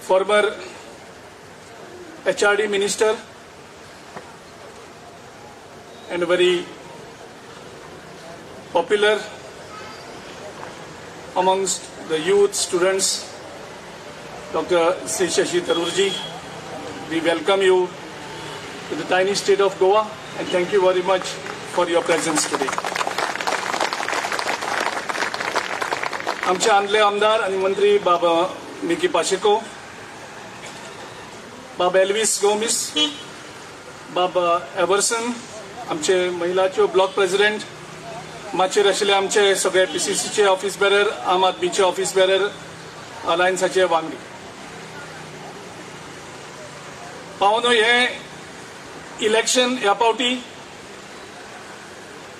former HRD minister and very popular amongst the youth students, Dr. Sri Shashi Tharoorji. We welcome you to the tiny state of Goa and thank you very much for your presence today. आमचे आदले आमदार आणि मंत्री बाबा Mickey Pacheco, बाबा Elvis Gomes, बाबा aversion, आमचे महिलाचे block president, माचेर आशिल्ले आमचे सगळे PCCचे ऑफिस बेरर, आम आदमीचे ऑफिस बेरर, अलायन्साचे वांगडी. पावनो हे इलेक्शन ह्या पावटी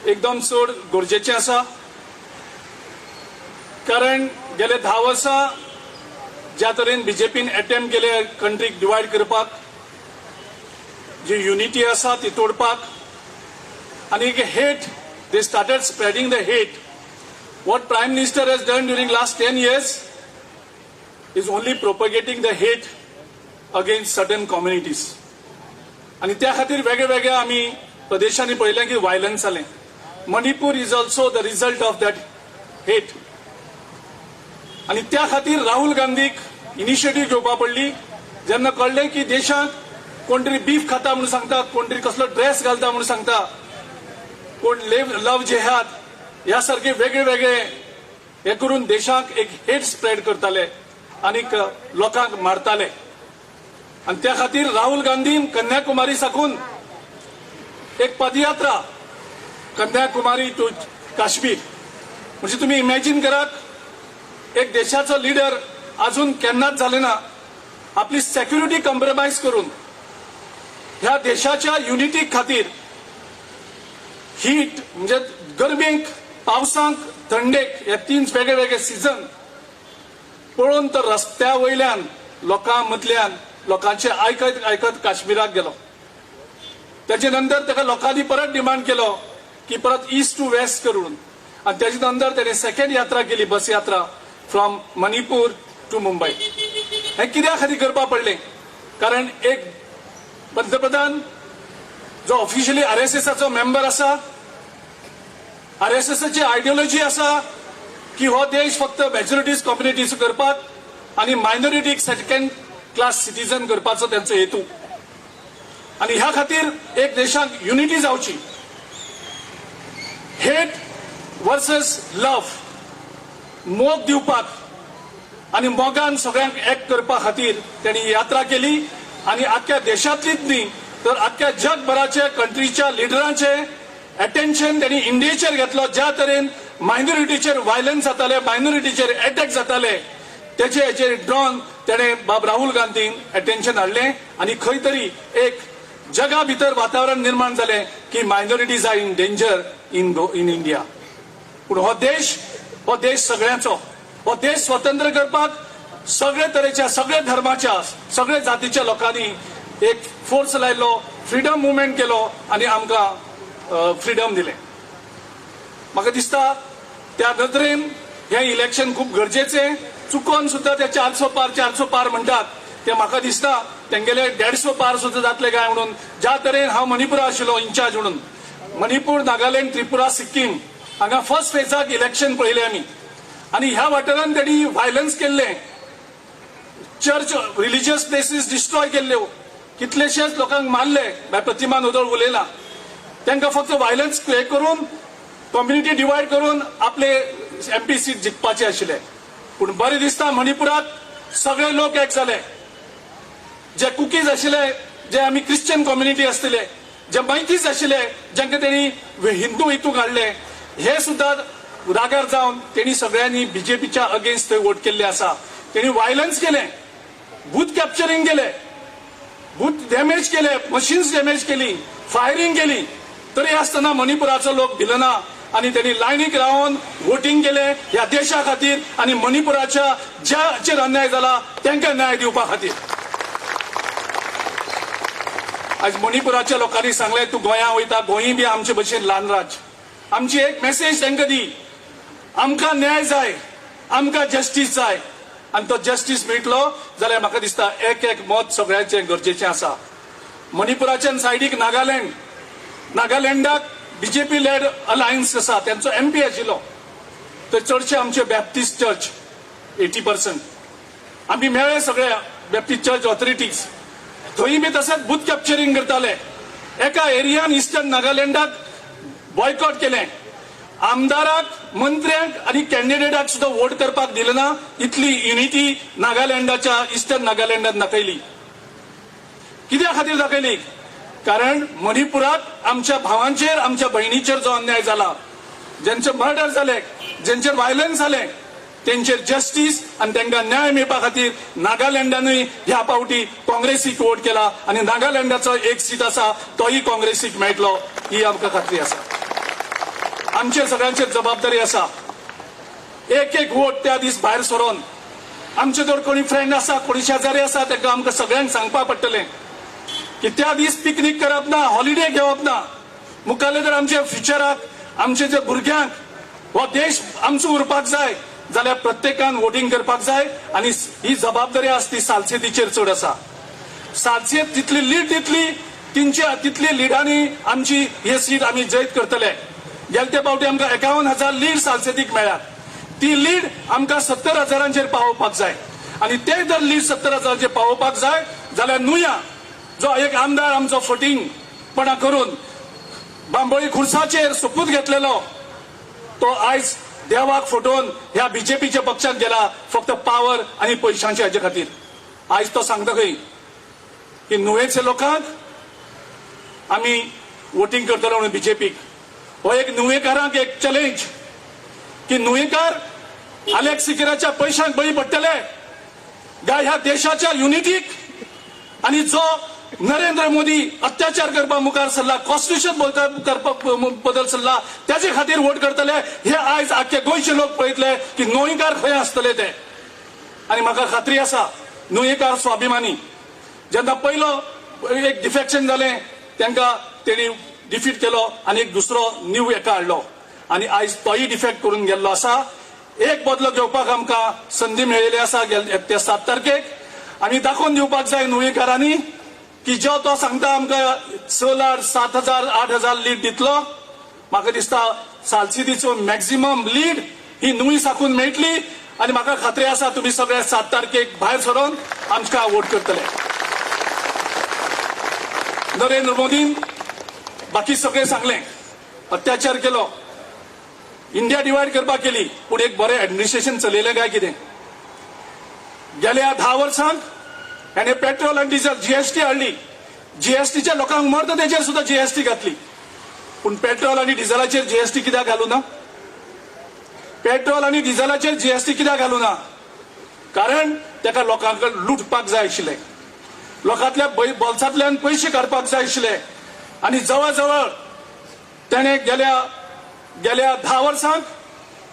एकदम चड गरजेचें आसा, कारण गेले 10 वर्सां ज्या तरेन बीजेपीन अटेम्प्ट केले कंट्रीक डिवायड करपाक, जी युनिटी आसा ती तोडपाक, आनी hate, they started spreading the hate. What Prime Minister has done during last 10 years is only propagating the hate against certain communities. आणि त्या खातीर वेगळे वेगळे आमी प्रदेशांनी पळयलें की वायलन्स जालें. Manipur is also the result of that hate. आणि त्या खातीर राहुल गांधीक इनिशिएटिव्ह घेवपा पडली. जेन्ना कळ्ळें की देशांत कोण तरी बीफ खाता म्हणून सांगता, कोण तरी कसलो ड्रेस घालता म्हणून सांगता, कोण लव जेहाद ह्या सारखे वेगळे वेगळे हे करून देशाक एक हेट स्प्रेड करताले आणि लोकांक मारताले. आणि त्या खातीर राहुल गांधीन कन्याकुमारी साकून एक पदयात्रा, कन्याकुमारी टू काश्मीर, म्हणजे तुम्ही इमॅजिन करात, एक देशाचो लीडर अजून केन्नाच जाले ना, आपली सेक्युरिटी कॉम्प्रोमाइज करून ह्या देशाच्या युनिटी खातीर हीट म्हणजे गरमेक, पावसांक, थंडेक हे 3 वेगळे वेगळे सीझन पळोवन तो रस्त्या वयल्यान लोकां मदल्यान लोकांचे आयकत आयकत काश्मीराक गेलो. त्याचे नंतर ताका लोकांनी परत डिमांड केलो की परत ईस्ट टू वेस्ट करून, आणि त्याचे नंतर त्याने सेकंड यात्रा केली, बस यात्रा फ्रॉम मणिपूर टू मुंबई. हे कित्या खातीर करपा पडलें? कारण एक पंतप्रधान जो ऑफिशियली RSSचो मेंबर आसा, RSSची आयडियोलॉजी आसा की हो देश फक्त मेजॉरिटीज कम्युनिटीज करपाक आणि मायनॉरिटीक सेकंड क्लास सिटीजन करपाचो त्यांचो हेतू. आणि ह्या खातीर एक देशाक युनिटी जावची. हेट वर्सेस लव्ह मोग दिवपाक आणि मोगान सगळ्यांक एक करपा खातीर त्यांनी यात्रा केली. आणि आख्या देशांतलीच न्ही तर आख्या जगभराचे कंट्रीच्या लिडरांचे अटेन्शन त्यांनी इंडियेचेर घेतलो. ज्या तरेन मायनॉरिटीचेर वायलन्स जाताले, मायनॉरिटीचेर अटॅक जाताले, त्याचे हेचेर ड्रॉन तेणे बाब राहुल गांधीन अटेन्शन हाडलें. आणि खंय तरी एक जगा भितर वातावरण निर्माण जालें की minorities are in danger in India. पूण हो देश सगळ्यांचो, हो देश स्वतंत्र करपाक सगळे तरेच्या, सगळे धर्माच्या, सगळे जातीच्या लोकांनी एक फोर्स लायलो, फ्रीडम मुवमेंट केलो आणि आमकां फ्रीडम दिलें. म्हाका दिसता त्या नदरेन हे इलेक्शन खूप गरजेचें. चुकोन सुद्धा ते 400 पार म्हणटात, ते म्हाका दिसता तेंगेले 150 पार सुद्धा जातले काय म्हणून. ज्या तरेन हांव मणिपुरा आशिल्लो इन्चार्ज म्हणून, मणिपूर, नागालँड, त्रिपुरा, सिक्कीम हांगा फर्स्ट फेजाक इलेक्शन पळयलें आमी. आणि ह्या वाठारांत तेणी व्हायलन्स केल्लें, चर्च, रिलिजियस प्लेसीस डिस्ट्रॉय केल्ल्यो, कितलेशेच लोकांक मारले. प्रतिमा नोदळ उलयला, तांकां फक्त व्हायलन्स हे करून कम्युनिटी डिवायड करून आपले MP सीट जिखपाचे आशिल्ले. पूण बरें दिसता मणिपुरात सगळे लोक एक जाले. जे कुकीज आशिल्ले, जे आमी क्रिश्चन कम्युनिटी आसतले, जे मैतीज आशिल्ले, जांकां तेणी हिंदू हितूंक हाडले, हे सुद्धा रागार जावन तेणी सगळ्यांनी BJPच्या अगेन्स्ट थंय वोट केल्ले आसा. तेणी व्हायलन्स केले, बूथ कॅप्चरिंग केले, बूथ डॅमेज केले, मशीन्स डॅमेज केली, फायरिंग केली. तरी आसतना मणिपुराचो लोक भिलो ना आणि त्यांनी लायनीक रावन वोटिंग केले ह्या देशा खातीर आणि मणिपुराच्या ज्याचेर अन्याय जाला तांकां न्याय दिवपा खातीर. आज मणिपुराच्या लोकांनी सांगले तू गोंया वयता, गोंय बी आमचे भशेन ल्हान राज्य. आमची एक मेसेज तांकां दी, आमकां न्याय जाय, आमकां जस्टीस जाय. आणि तो जस्टीस मेळटलो जाल्यार म्हाका दिसता एक एक मत सगळ्यांचें गरजेचें आसा. मणिपुराच्या सायडीक नागालँडाक बीजेपी लेड अलायन्स आसा, त्यांचो MP आशिल्लो. थंय चडशे आमचे बॅप्टिस्ट चर्च 80%. आमी मेळ्ळे सगळे बॅप्टिस्ट चर्च ऑथॉरिटीज. थंय बी तशेंच बूथ कॅप्चरिंग करताले. एका एरियान इस्टर्न नागालँडाक बॉयकॉट केलें. आमदाराक, मंत्र्यांक आणि कॅन्डिडेटाक सुद्धा वोट करपाक दिले ना. इतली युनिटी नागालँडाच्या इस्टर्न नागालँडात दाखयली. कित्या खातीर दाखयली? कारण मणिपुरात आमच्या भावांचेर, आमच्या भयणीचेर जो अन्याय जाला, ज्यांचे मर्डर जाले, ज्यांचेर व्हायलन्स जाले, त्यांचेर जस्टीस आणि तांकां न्याय मेळपा खातीर नागालँडानूय ह्या फावटी काँग्रेसीक वोट केला आणि नागालँडाचो एक सीट आसा तोही काँग्रेसीक मेळटलो ही आमकां खात्री आसा. आमचे सगळ्यांचेर जबाबदारी आसा. एक एक वोट त्या दीस भायर सरोन आमचे जर कोणी फ्रेंड आसा, कोणी शेजारी आसा, तांकां आमकां सगळ्यांक सांगपा पडटलें की त्या दीस पिकनीक करप ना, हॉलिडे घेवप ना. मुखाल्ले जर आमच्या फ्युचराक, आमचे जे भुरग्यांक हो देश आमचो उरपाक जाय जाल्यार प्रत्येकान वोटिंग करपाक जाय. आणि ही जबाबदारी आसा ती सालसेतीचेर चड आसा. सालसेत जितली लीड दितली तितली लिडांनी आमची हे सीट आमी जैत करतले. गेले ते फावटी आमकां 51,000 लीड सालसेतीक मेळ्ळ्यात. ती लीड आमकां 70,000चेर पावोवपाक जाय. आणि ते जर लीड 70,000चेर पावोवपाक जाय जाल्यार नुया जो एक आमदार आमचो फटींगपणा करून बांबोळी खुर्साचेर सोपूत घेतलेलो, तो आयज देवाक फटोवन ह्या बीजेपीच्या पक्षात गेला फक्त पावर आणि पयशांच्या हाजे खातीर. आयज तो सांगता खंय की नुयेच्या लोकांक आमी वोटिंग करतलो म्हणून बीजेपीक. हो एक नुयेकारांक एक चॅलेंज की नुयेकार आलेख सिकराच्या पयशांक बळी पडटले काय ह्या देशाच्या युनिटीक. आणि जो नरेंद्र मोदी अत्याचार करपाक मुखार सरला, कॉन्स्टिट्यूशन करपाक बदल सरला, त्याचे खातीर वोट करतले. हे आयज आख्खे गोंयचे लोक पळयतले की नुयेकार खंय आसतले ते. आणि म्हाका खात्री आसा नुयेकार स्वाभिमानी. जेन्ना पयलो एक डिफेक्शन जालें तांकां तेणी डिफीट केलो आणि एक दुसरो न्यू एका हाडलो आणि आयज तोही डिफेक्ट करून गेल्लो आसा. एक बदलो घेवपाक आमकां संदी मेळिल्ली आसा ते 7 तारखेक. आमी दाखोवन दिवपाक जाय नुयेकारांनी की जो तो सांगता आमकां 6 लाख 7,000 8,000 लीड दितलो. म्हाका दिसता सालसेतीचो मॅक्झिमम लीड ही नुय साकून मेळटली. आणि म्हाका खात्री आसा तुमी सगळे 7 तारखेक भायर सरोन आमकां वोट करतले. नरेंद्र मोदीन बाकी सगळे सांगले, अत्याचार केलो, इंडिया डिवायड करपाक केली, पूण एक बरें ऍडमिनिस्ट्रेशन चलयलें काय कितें? गेल्या 10 वर्सांक याने पेट्रोल आणि डिझेल जीएसटी हाडली. जीएसटीच्या लोकांक मरता तेचेर सुद्धा जीएसटी घातली. पूण पेट्रोल आणि डिझेलाचेर जीएसटी कित्याक घालूं ना? पेट्रोल आणि डिझेलाचेर जीएसटी कित्याक घालूं ना? कारण ताका लोकांकडे लुटपाक जाय आशिल्लें, लोकांतल्या बोल्सांतल्यान पयशे काडपाक जाय आशिल्ले. आणि जवळ जवळ त्याने गेल्या 10 वर्सांक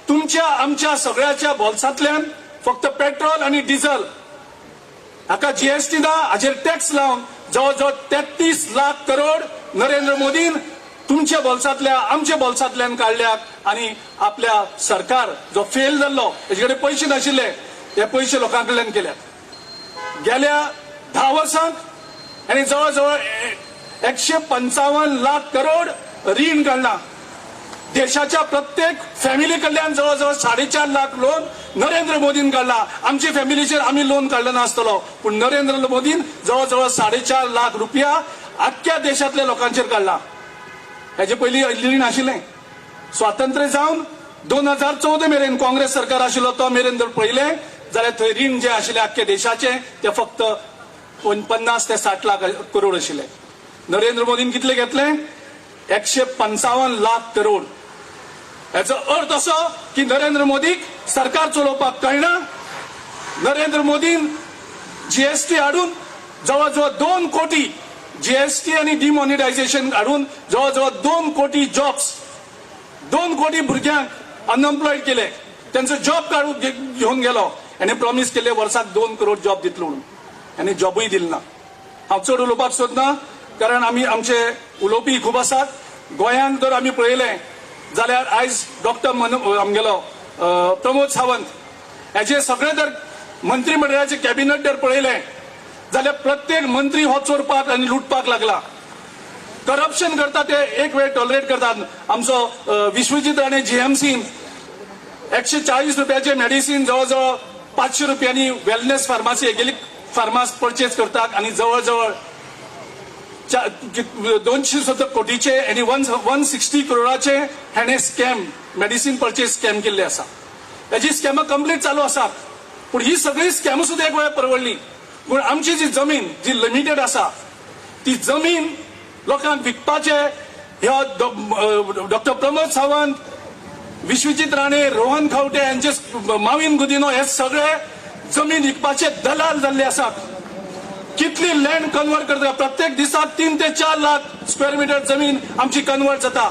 तुमच्या आमच्या सगळ्याच्या बोल्सांतल्यान फक्त पेट्रोल आणि डिझेल हाका जीएसटी ना, हाजेर टॅक्स लावन जवळ जवळ 33 लाख करोड नरेंद्र मोदीन तुमच्या बोल्सांतल्या आमच्या बोल्सांतल्यान काडल्यात. आणि आपल्या सरकार जो फेल जाल्लो तेजे कडेन पयशे नाशिल्ले हे पयशे लोकां कडल्यान केल्यात. गेल्या 10 वर्सांक आनी जवळ जवळ 155 लाख करोड रीण काडला. देशाच्या प्रत्येक फॅमिली कडल्यान जवळ जवळ 4.5 लाख लोन नरेंद्र मोदीन काढला. आमची फॅमिलीचेर आम्ही लोन काढलं नासतलो, पण नरेंद्र मोदीन जवळ जवळ 4.5 लाख रुपया अख्ख्या देशातल्या लोकांचेर काढला. हेजे पयलीं रीण आशिल्लें. स्वातंत्र्य जावन 2014 मेरेन काँग्रेस सरकार आशिल्लो तो मेरेन जर पळयलें जाल्यार थंय रीण जे आशिल्लें अख्ख्या देशाचें ते फक्त 50 ते 60 लाख करोड आशिल्ले. नरेंद्र मोदीन कितले घेतले? 155 लाख करोड. याचा अर्थ असो की नरेंद्र मोदीक सरकार चलोवपाक कळना. नरेंद्र मोदीन जीएसटी हाडून जवळ जवळ 2 कोटी जीएसटी आणि डिमॉनिटायझेशन हाडून जवळ जवळ 2 कोटी जॉब्स, 2 कोटी भुरग्यांक अनएम्प्लॉयड केले. त्यांचे जॉब काढून घेऊन गेलो. याने प्रॉमिस केले वर्साक 2 करोड जॉब दितलो म्हणून. याने जॉबूय दिले ना. हांव चड उलोवपाक सोदना कारण आमी आमचे उलोवपी खूब आसात. गोंयांत जर आमी पळयलें जाल्यार आयज डॉक्टर आमगेलो प्रमोद सावंत हेजे सगळे जर मंत्रिमंडळाचे कॅबिनेट जर पळयलें जाल्यार प्रत्येक मंत्री हो चोरपाक आनी लुटपाक लागला. करप्शन करता ते एक वेळ टॉलरेट करतात. आमचो विश्वजीत राणे जीएमसीन 140 रुपयाचे मेडिसीन जवळजवळ 500 रुपयांनी वेलनेस फार्मासी गेली फार्मास परचेज करतात आणि जवळजवळ 270 कोटीचे आणि 160 करोडाचे हेणे स्कॅम मेडिसीन परचेज स्कॅम केल्ले आसा. हेजी स्कॅमां कंप्लीट चालू आसात. पूण ही सगळी स्कॅम सुद्धा एक वेळ परवडली. पूण आमची जी जमीन जी लिमिटेड आसा ती जमीन लोकांक विकपाचे ह्यो डॉक्टर प्रमोद सावंत, विश्वजीत राणे, रोहन खंवटे यांचे माविन गुदिनो हे सगळे जमीन विकपाचे दलाल जाल्ले आसात. कितली लँड कन्वर्ट करता प्रत्येक दिसाक 3 ते 4 लाख स्क्वेअर मीटर जमीन आमची कन्वर्ट जाता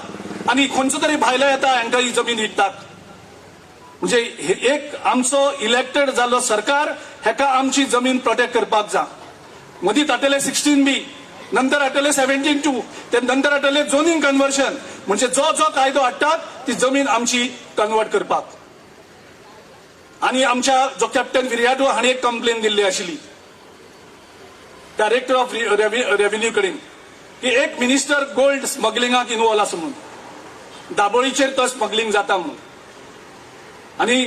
आणि खंयचो तरी भायलो येता हांकां ही जमीन विकतात. म्हणजे एक आमचो इलेक्टेड जाल्लो सरकार हेका आमची जमीन प्रोटेक्ट करपाक जाय. मदीं हाडटले 16B, नंतर हाडटले 17(2), ते नंतर हाडटले झोनिंग कन्वर्शन. म्हणजे जो जो कायदो हाडटात ती जमीन आमची कन्वर्ट करपाक. आणि आमच्या जो कॅप्टन विर्याडो हांणी एक कंप्लेन दिल्ली आशिल्ली डायरेक्टर ऑफ रेव्हेन्यू कडेन की एक मिनिस्टर गोल्ड स्मगलिंगाक इन्वॉल्व आसा म्हणून, दाबोळीचेर तो स्मगलिंग जाता म्हणून. आणि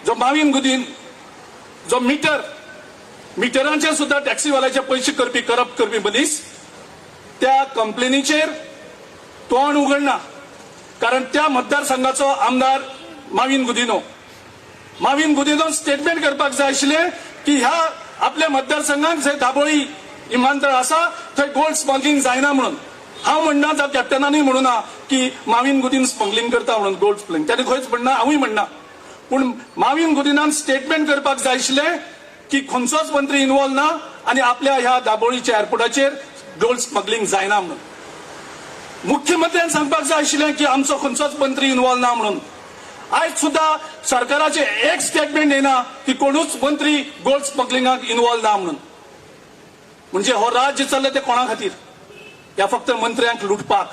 जो माविन गुदीन जो मिटरांचेर सुद्धा टॅक्सीवाल्याचे पैसे करपी करप्ट करपी मनीस त्या कंप्लेनीचेर तोंड उघडना. कारण त्या मतदारसंघाचो आमदार माविन गुदिनो स्टेटमेंट करपाक जाय आशिल्लें की ह्या आपल्या मतदारसंघात जंय दाबोळी विमानतळ आसा थंय गोल्ड स्मगलिंग जायना म्हणून. हांव म्हणना जावं कॅप्टनानूय म्हणूना की माविन गुदीन स्मगलिंग करता म्हणून गोल्ड स्मगलिंग, त्याने खंयच म्हणना, हांवूय म्हणना. पूण माविन गुदिनान स्टेटमेंट करपाक जाय आशिल्लें की खंयचोच मंत्री इन्वॉल्व ना आणि आपल्या ह्या दाबोळीच्या एअरपोर्टाचेर गोल्ड स्मगलिंग जायना म्हणून. मुख्यमंत्र्यान सांगपाक जाय आशिल्लें की आमचो खंयचोच मंत्री इन्वॉल्व ना म्हणून. आयज सुद्धा सरकाराचे एक स्टेटमेंट येना की कोणूच मंत्री गोल्ड स्मगलिंगाक इन्वॉल्व ना म्हणून. म्हणजे हो राज्य चल्ले ते कोणा खातीर? ह्या फक्त मंत्र्यांक लुटपाक.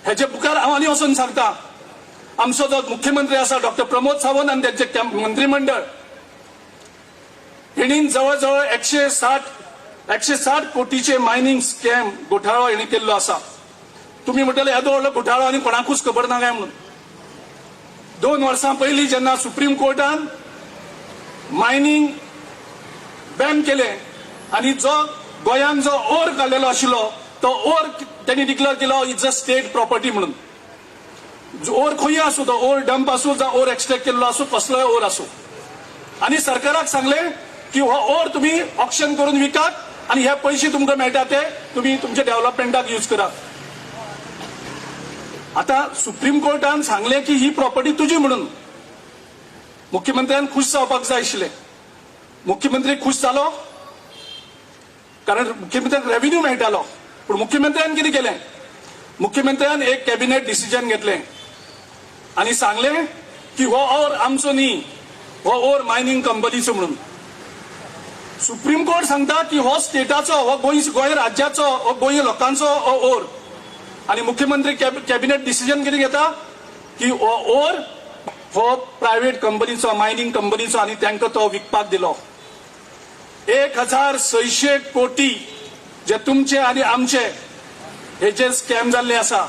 हेचे मुखार हांव आनी वचून सांगता, आमचो जो मुख्यमंत्री आसा डॉक्टर प्रमोद सावंत आणि त्यांचे मंत्रिमंडळ हेणीन जवळजवळ 160 कोटीचे मायनिंग स्कॅम घोटाळो हेणी केल्लो आसा. तुम्ही म्हटले येदो व्हडलो घोटाळो आनी कोणाकूच खबर ना काय म्हणून. 2 वर्सां पयलीं जेन्ना सुप्रीम कोर्टान मायनिंग बॅन केले आणि जो गोंयान जो ओर काडलेलो आशिल्लो तो ओर त्यांनी डिक्लेअर केलो इज अ स्टेट प्रॉपर्टी म्हणून. ओर खंय आसूं, तो ओर डंप आसूं जावं ओर एक्सट्रॅक्ट केल्लो आसूं, कसलोय ओर आसूं. आणि सरकाराक सांगले की हो ओर तुम्ही ऑक्शन करून विकात आणि हे पैसे तुमकां मेळटा ते तुम्ही तुमच्या डेव्हलपमेंटाक यूज करात. आता सुप्रीम कोर्टान सांगले की ही प्रॉपर्टी तुझी म्हणून. मुख्यमंत्र्यान खुश जावपाक जाय आशिल्लें. मुख्यमंत्री खुश जालो कारण मुख्यमंत्र्याक रेव्हेन्यू मेळटालो. पूण मुख्यमंत्र्यान कितें केलें? मुख्यमंत्र्यान एक कॅबिनेट डिसिजन घेतलें आणि सांगले की हो ओर आमचो न्ही, हो ओर मायनिंग कंपनीचो म्हणून. सुप्रीम कोर्ट सांगता की हो स्टेटाचो, हो गोंय राज्याचो, हो गोंय लोकांचो हो ओर. आणि मुख्यमंत्री कॅबिनेट डिसिजन कितें घेता की हो ओर हो प्रायव्हेट कंपनीचो, मायनिंग कंपनीचो आणि तांकां तो विकपाक दिलो. 1600 कोटी जे तुमचे आणि आमचे हे जे स्कॅम जाल्ले आसा.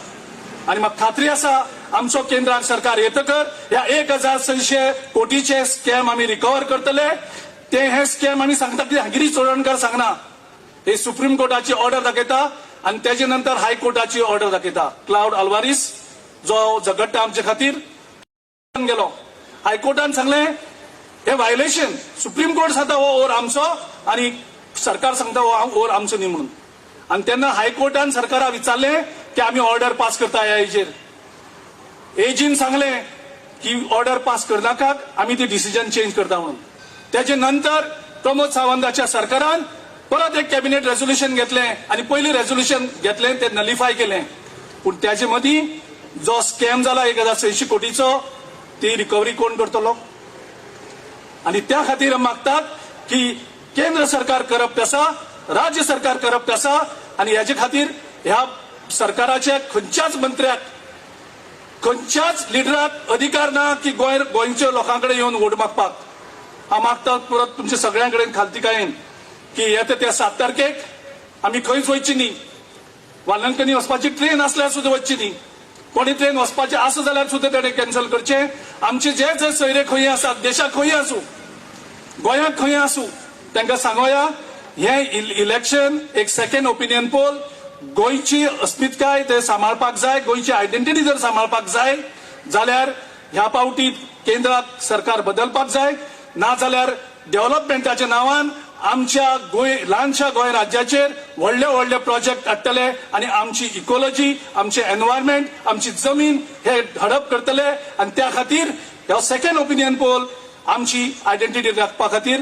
आणि म्हाका खात्री आसा आमचो केंद्र सरकार येतकर ह्या 1600 कोटीचे स्कॅम आमी रिकवर करतले. ते हे स्कॅम आमी सांगता की गिरीश चोडणकर सांगना, हे सुप्रीम कोर्टाची ऑर्डर दाखयता आणि त्याच्या नंतर हायकोर्टाची ऑर्डर दाखयता. क्लाउड अल्वारीस जो झगडटा आमचे खातीर गेलो, हायकोर्टान सांगले हे व्हायलेशन. सुप्रीम कोर्ट सांगता हो ओर आमचो आणि सरकार सांगता हो ओर आमचो न्ही म्हणून. आणि तेन्ना हायकोर्टान सरकाराक विचारले की आमी ऑर्डर पास करता ह्या हेजेर. एजीन सांगले की ऑर्डर पास करनाकात, आमी ती डिसिजन चेंज करता म्हणून. त्याचे नंतर प्रमोद सावंताच्या सरकारान परत एक कॅबिनेट रेझोल्युशन घेतलें आणि पयलीं रेझोल्युशन घेतलें ते नलिफाय केलें. पूण त्याचे मदीं जो स्कॅम जाला 1600 कोटीचो ती रिकवरी कोण करतलो? आणि त्या खातीर मागतात की केंद्र सरकार करप्ट आसा, राज्य सरकार करप्ट आसा आणि ह्याचे खातीर ह्या सरकाराच्या खंयच्याच मंत्र्याक, खंयच्याच लिडराक अधिकार ना की गोंयच्या लोकांकडे येवन वोट मागपाक. हांव मागता परत तुमच्या सगळ्यां कडेन खालतीकायेन की येता त्या 7 तारखेक आमी खंयच वयची न्ही. वाल्यांकनी वचपाची ट्रेन आसल्यार सुद्दां वचची न्ही. कोणी ट्रेन वचपाचें आसा जाल्यार सुद्दां ताणें कॅन्सल करचें. आमचे जे जे सोयरे खंय आसात देशाक खंय आसूं गोंयांत खंय आसूं तांकां सांगोया हे इलेक्शन एक सेकंड ओपिनियन पोल. गोंयची अस्मिताय ते सांबाळपाक जाय. गोंयची आयडेंटिटी जर सांबाळपाक जाय जाल्यार ह्या पावटी केंद्रात सरकार बदलपाक जाय. ना जाल्यार डेव्हलपमेंटाच्या नांवान आमच्या ल्हानशा गोंय राज्याचेर व्हडले व्हडले प्रोजेक्ट हाडटले आनी आमची इकोलॉजी आमचे एनवायरमेंट आमची जमीन हे हडप करतले. आनी त्या खातीर हो सेकंड ओपिनियन पोल आमची आयडेंटिटी राखपा खातीर